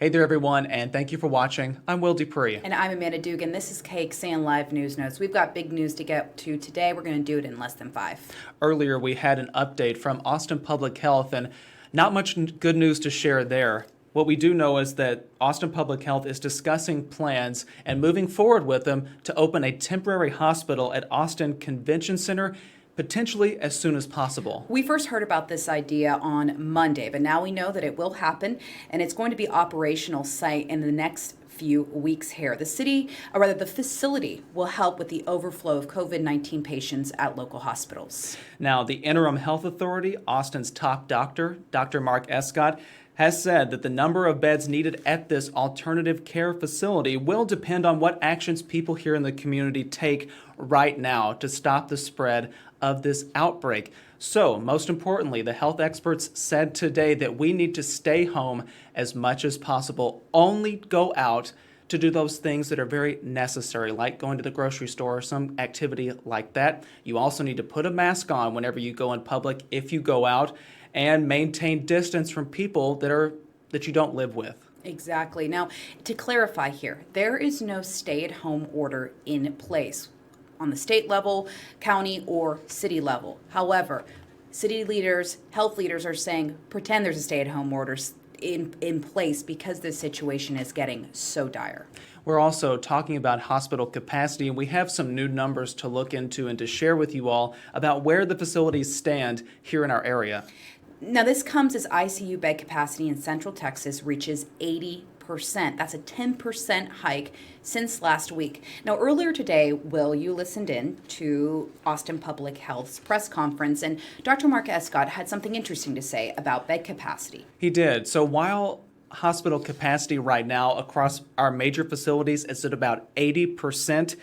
Hey there, everyone, and thank you for watching. I'm Will Dupree. And I'm Amanda Dugan. This is KXAN Live News Notes. We've got big news to get to today. We're going to do it in less than 5. Earlier, we had an update from Austin Public Health, and not much good news to share there. What we do know is that Austin Public Health is discussing plans and moving forward with them to open a temporary hospital at Austin Convention Center, potentially as soon as possible. We first heard about this idea on Monday, but now we know that it will happen, and it's going to be operational site in the next few weeks here. The facility will help with the overflow of COVID-19 patients at local hospitals. Now, the interim health authority, Austin's top doctor, Dr. Mark Escott, has said that the number of beds needed at this alternative care facility will depend on what actions people here in the community take right now to stop the spread of this outbreak. So, most importantly, the health experts said today that we need to stay home as much as possible, only go out to do those things that are very necessary, like going to the grocery store or some activity like that. You also need to put a mask on whenever you go in public if you go out, and maintain distance from people that you don't live with. Exactly. Now, to clarify here, there is no stay-at-home order in place on the state level, county, or city level. However, city leaders, health leaders are saying, pretend there's a stay-at-home order in place because this situation is getting so dire. We're also talking about hospital capacity, and we have some new numbers to look into and to share with you all about where the facilities stand here in our area. Now, this comes as ICU bed capacity in Central Texas reaches 80%. That's a 10% hike since last week. Now, earlier today, Will, you listened in to Austin Public Health's press conference, and Dr. Mark Escott had something interesting to say about bed capacity. He did. So while hospital capacity right now across our major facilities is at about 80%,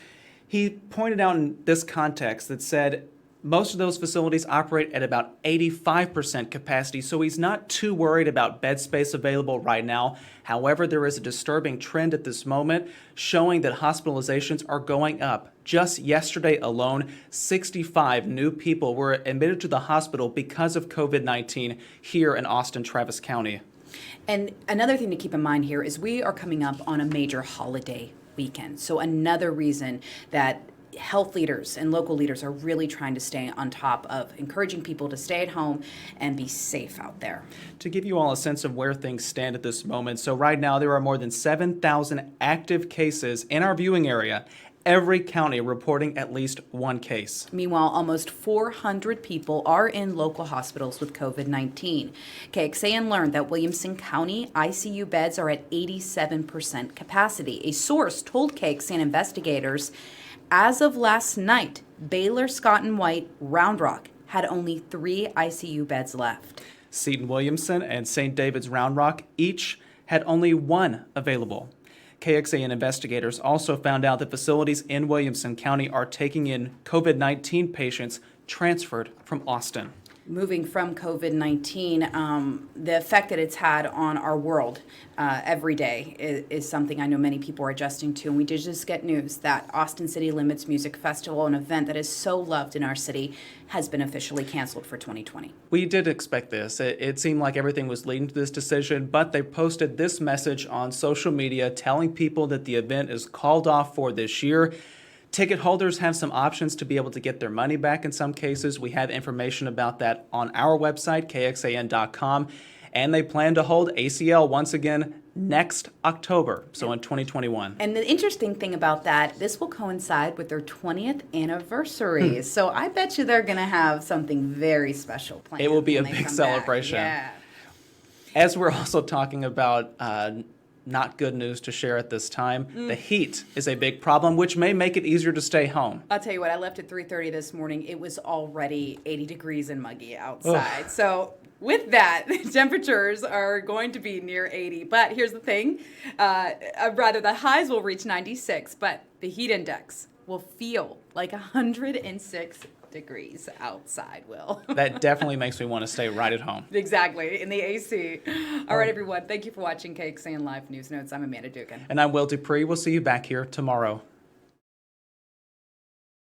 he pointed out in this context that said most of those facilities operate at about 85% capacity, so he's not too worried about bed space available right now. However, there is a disturbing trend at this moment showing that hospitalizations are going up. Just yesterday alone, 65 new people were admitted to the hospital because of COVID-19 here in Austin, Travis County. And another thing to keep in mind here is we are coming up on a major holiday weekend. So another reason that health leaders and local leaders are really trying to stay on top of encouraging people to stay at home and be safe out there. To give you all a sense of where things stand at this moment, so right now there are more than 7,000 active cases in our viewing area. Every county reporting at least one case. Meanwhile, almost 400 people are in local hospitals with COVID-19. KXAN learned that Williamson County ICU beds are at 87% capacity. A source told KXAN investigators, as of last night, Baylor, Scott and White, Round Rock had only 3 ICU beds left. Seton Williamson and St. David's Round Rock each had only 1 available. KXAN investigators also found out that facilities in Williamson County are taking in COVID-19 patients transferred from Austin. Moving from COVID-19, the effect that it's had on our world every day is something I know many people are adjusting to. And we did just get news that Austin City Limits Music Festival, an event that is so loved in our city, has been officially canceled for 2020. We did expect this. It seemed like everything was leading to this decision, but they posted this message on social media telling people that the event is called off for this year. Ticket holders have some options to be able to get their money back in some cases. We have information about that on our website, kxan.com, and they plan to hold ACL once again next October, so in 2021. And the interesting thing about that, this will coincide with their 20th anniversary. So I bet you they're going to have something very special planned. It will be a big celebration. Yeah. As we're also talking about not good news to share at this time. The heat is a big problem, which may make it easier to stay home. I'll tell you what, I left at 3:30 this morning. It was already 80 degrees and muggy outside. Ugh. So with that, temperatures are going to be near 80. But here's the thing, the highs will reach 96, but the heat index will feel like 106 degrees outside, Will. That definitely makes me want to stay right at home. Exactly, in the AC. All right, everyone. Thank you for watching KXAN Live News Notes. I'm Amanda Dugan. And I'm Will Dupree. We'll see you back here tomorrow.